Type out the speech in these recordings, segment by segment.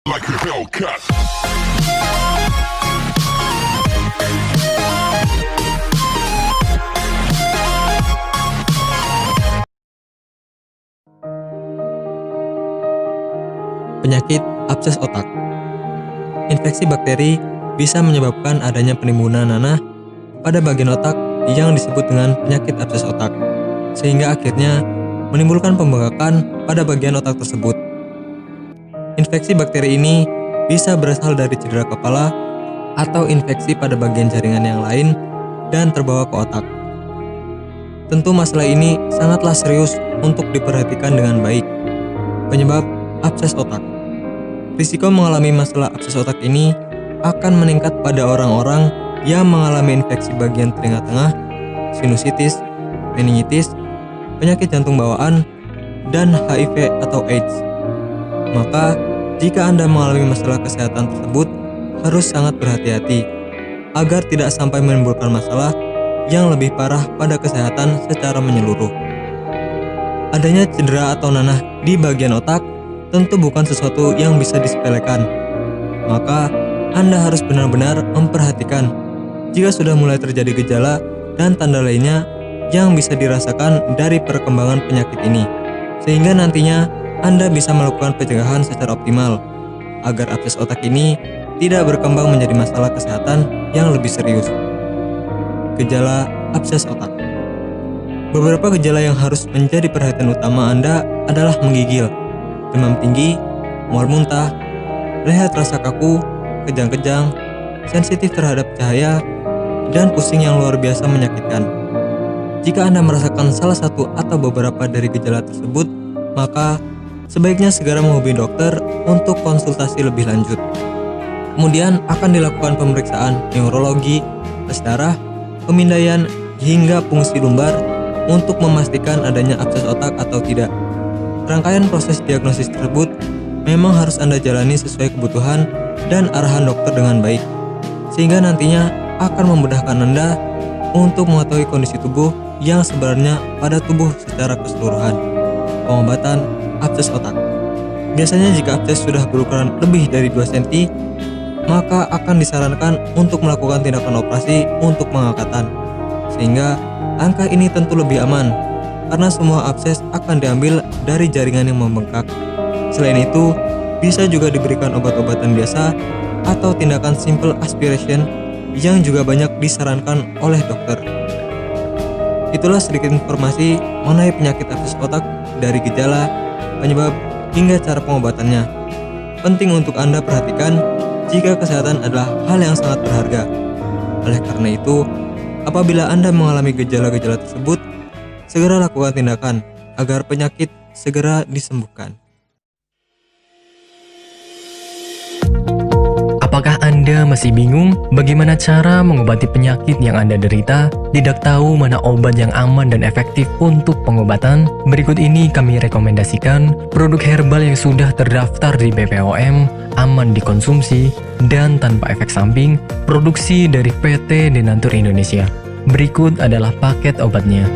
like a Hellcat. Penyakit abses otak. Infeksi bakteri bisa menyebabkan adanya penimbunan nanah pada bagian otak yang disebut dengan penyakit abses otak, sehingga akhirnya menimbulkan pembengkakan pada bagian otak tersebut. Infeksi bakteri ini bisa berasal dari cedera kepala atau infeksi pada bagian jaringan yang lain dan terbawa ke otak. Tentu masalah ini sangatlah serius untuk diperhatikan dengan baik. Penyebab abses otak. Risiko mengalami masalah abses otak ini akan meningkat pada orang-orang yang mengalami infeksi bagian telinga tengah, sinusitis, meningitis, penyakit jantung bawaan, dan HIV atau AIDS. Maka, jika Anda mengalami masalah kesehatan tersebut, harus sangat berhati-hati agar tidak sampai menimbulkan masalah yang lebih parah pada kesehatan secara menyeluruh. Adanya cedera atau nanah di bagian otak tentu bukan sesuatu yang bisa disepelekan. Maka, Anda harus benar-benar memperhatikan jika sudah mulai terjadi gejala dan tanda lainnya yang bisa dirasakan dari perkembangan penyakit ini, sehingga nantinya Anda bisa melakukan pencegahan secara optimal agar abses otak ini tidak berkembang menjadi masalah kesehatan yang lebih serius. Gejala abses otak. Beberapa gejala yang harus menjadi perhatian utama Anda adalah menggigil, demam tinggi, mual muntah, leher terasa kaku, kejang-kejang, sensitif terhadap cahaya, dan pusing yang luar biasa menyakitkan. Jika Anda merasakan salah satu atau beberapa dari gejala tersebut, maka sebaiknya segera menghubungi dokter untuk konsultasi lebih lanjut. Kemudian akan dilakukan pemeriksaan neurologi, tes darah, pemindaian, hingga fungsi lumbar untuk memastikan adanya abses otak atau tidak. Rangkaian proses diagnosis tersebut memang harus Anda jalani sesuai kebutuhan dan arahan dokter dengan baik, sehingga nantinya akan memudahkan Anda untuk mengetahui kondisi tubuh yang sebenarnya pada tubuh secara keseluruhan. Pengobatan abses otak. Biasanya jika abses sudah berukuran lebih dari 2 cm, maka akan disarankan untuk melakukan tindakan operasi untuk pengangkatan, sehingga angka ini tentu lebih aman karena semua abses akan diambil dari jaringan yang membengkak. Selain itu, bisa juga diberikan obat-obatan biasa atau tindakan simple aspiration yang juga banyak disarankan oleh dokter. Itulah sedikit informasi mengenai penyakit abses otak dari gejala, penyebab, hingga cara pengobatannya. Penting untuk Anda perhatikan jika kesehatan adalah hal yang sangat berharga. Oleh karena itu, apabila Anda mengalami gejala-gejala tersebut, segera lakukan tindakan agar penyakit segera disembuhkan. Apakah Anda masih bingung bagaimana cara mengobati penyakit yang Anda derita? Tidak tahu mana obat yang aman dan efektif untuk pengobatan? Berikut ini kami rekomendasikan produk herbal yang sudah terdaftar di BPOM, aman dikonsumsi, dan tanpa efek samping, produksi dari PT Denatur Indonesia. Berikut adalah paket obatnya.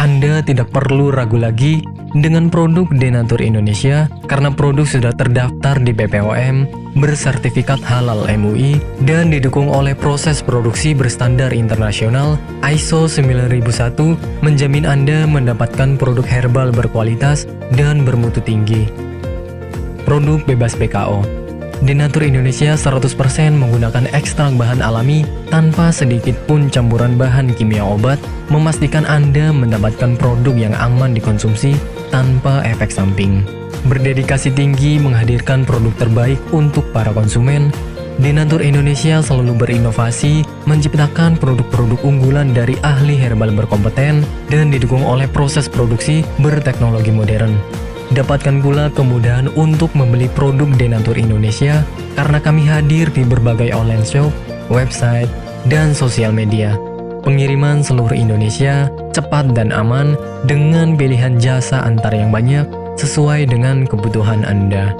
Anda tidak perlu ragu lagi dengan produk Denatur Indonesia karena produk sudah terdaftar di BPOM, bersertifikat halal MUI, dan didukung oleh proses produksi berstandar internasional ISO 9001, menjamin Anda mendapatkan produk herbal berkualitas dan bermutu tinggi. Produk bebas BKO. Denatur Indonesia 100% menggunakan ekstrak bahan alami tanpa sedikit pun campuran bahan kimia obat, memastikan Anda mendapatkan produk yang aman dikonsumsi tanpa efek samping. Berdedikasi tinggi menghadirkan produk terbaik untuk para konsumen, Denatur Indonesia selalu berinovasi, menciptakan produk-produk unggulan dari ahli herbal berkompeten dan didukung oleh proses produksi berteknologi modern. Dapatkan pula kemudahan untuk membeli produk Denatur Indonesia karena kami hadir di berbagai online shop, website, dan sosial media. Pengiriman seluruh Indonesia cepat dan aman dengan pilihan jasa antar yang banyak sesuai dengan kebutuhan Anda.